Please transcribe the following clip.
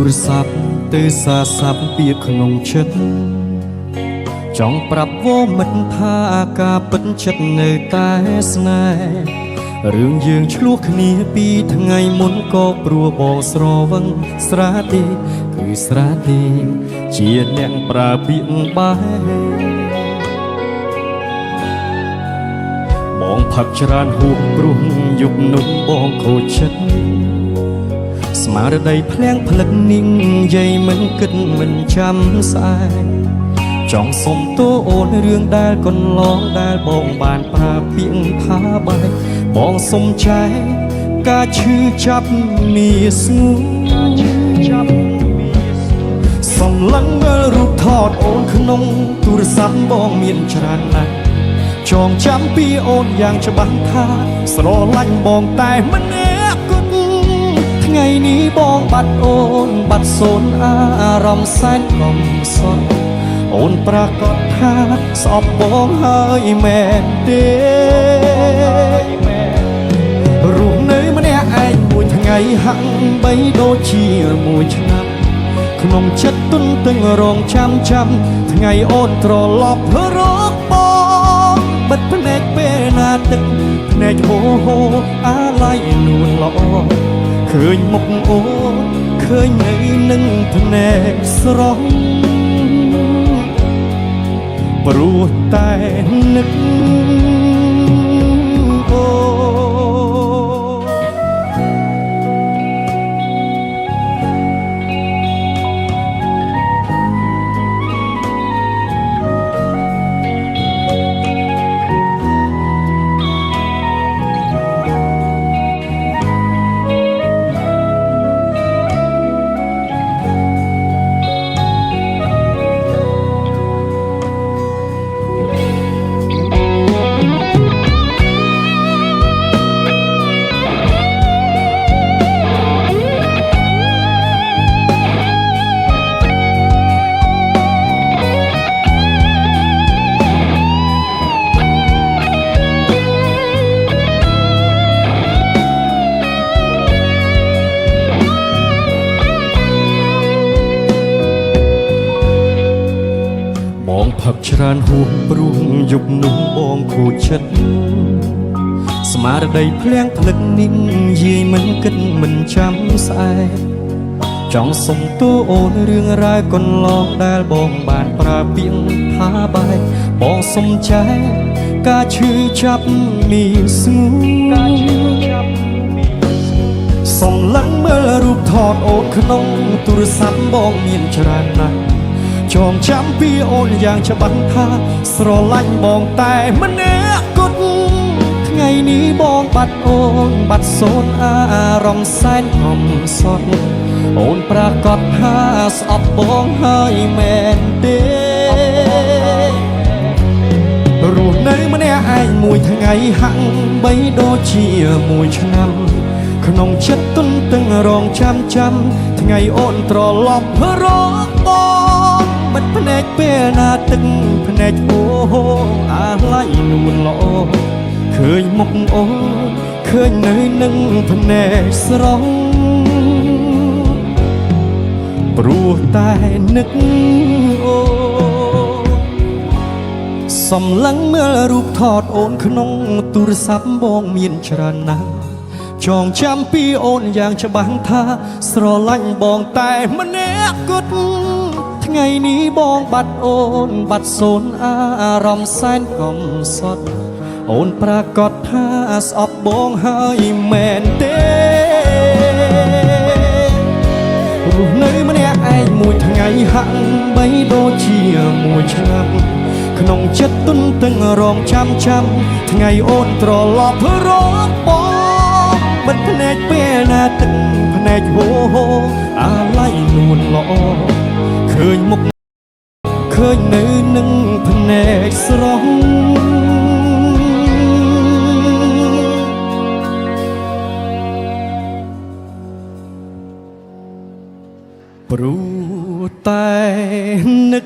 រស័ព្ទទៅសារស័ព្ទពីក្នុងចិត្តចង់ប្រាប់វមិត្តថាការពិតចិត្តនៅតែស្នេហ៍រឿងយើងឆ្លោះគ្នាពីថ្ងៃមុនក៏ព្រោះបងស្រវឹងស្រាទេគឺស្រាទេជាអ្នកប្រើពាក្យបែបងផឹកច្រើនហួសព្រោះយប់នោះបងខូចចិត្តស្មារតីភ្លៀងផ្លឹកនាងយាយមិនគិតមិនចាំស្អែកចង់សុំតួអូនរឿងដែលកន្លងដែលបងបានប្រើពាក្យថាបែកបងសុំចែកការឈឺចាប់មានស្ងួនសំឡឹងមើលរូបថតអូនក្នុងទូរស័ព្ទបងមានច្រើនណាស់ចងចាំពីអូនយ៉ាងច្បាស់ថាស្រឡាញ់បងតែម្នាក់គត់ថ្ងៃនេះបងបាត់អូនបាត់សូនអារម្មណ៍សែនកំសត់អូនប្រកាសថាស្អប់បងហើយមែនទេរស់នៅម្នាក់ឯងមួយថ្ងៃហាក់បីដូចជាមួយឆ្នាំក្នុងចិត្តទុនទឹងរងចាំថ្ងៃអូនត្រឡប់រកបងបិទភ្នែកពេលណាទឹកភ្នែកហូរអាឡ័យនួនល្អឃើញមុខអូនឃើញនៅនឹងភ្នែកស្រស់ព្រោះតែនឹកអូផឹកច្រើនហួសព្រោះយប់នោះបងខូចចិត្តស្មារតីភ្លៀងផ្លឹកនេះយាយមិនគិតមិនចាំស្អែកចង់សុំតួអូនរឿងរ៉ាវកន្លងដែលបងបានប្រើពាក្យថាបែកបងសុំចែកការឈឺចាប់មានស្ងួនសំឡឹងមើលរូបថតអូនក្នុងទូរស័ព្ទបងមានច្រើនណាស់ចងចាំពីអូនយ៉ាងច្បាស់ថាស្រឡាញ់បងតែម្នាក់គត់ថ្ងៃនេះបងបាត់អូនបាត់សូនអារម្មណ៍សែនកំសត់អូនប្រកាសថាស្អប់បងហើយមែនទេរស់នៅម្នាក់ឯងមួយថ្ងៃហាក់បីដូចជាមួយឆ្នាំក្នុងចិត្តទុនទឹងរងចាំថ្ងៃអូនត្រឡប់រកបងបិទភ្នែកពេលណាទឹកភ្នែកអូអាឡ័យនួនល្អឃើញមុខអូនឃើញនៅនឹងភ្នែកស្រស់ព្រោះតែនឹកអូសំឡឹងមើលរូបថតអូនក្នុងទូរស័ព្ទបងមានច្រើនណាស់ចងចាំពីអូនយ៉ាងច្បាស់ថាស្រឡាញ់បងតែម្នាក់គត់ថ្ងៃនេះបងបាត់អូនបាត់សូនអារម្មណ៍សែនកំសត់អូនប្រកាសថាស្អប់បងហើយមែនទេរស់នៅម្នាក់ឯងមួយថ្ងៃហាក់បីដូចជាមួយឆ្នាំក្នុងចិត្តទុនទឹងរងចាំថ្ងៃអូនត្រឡប់រកបងបិទភ្នែកពេលណាទឹកភ្នែកហូរអាឡ័យនួនល្អឃើញមុខឃើញនៅនឹងភ្នែកស្រស់ព្រោះតែនឹក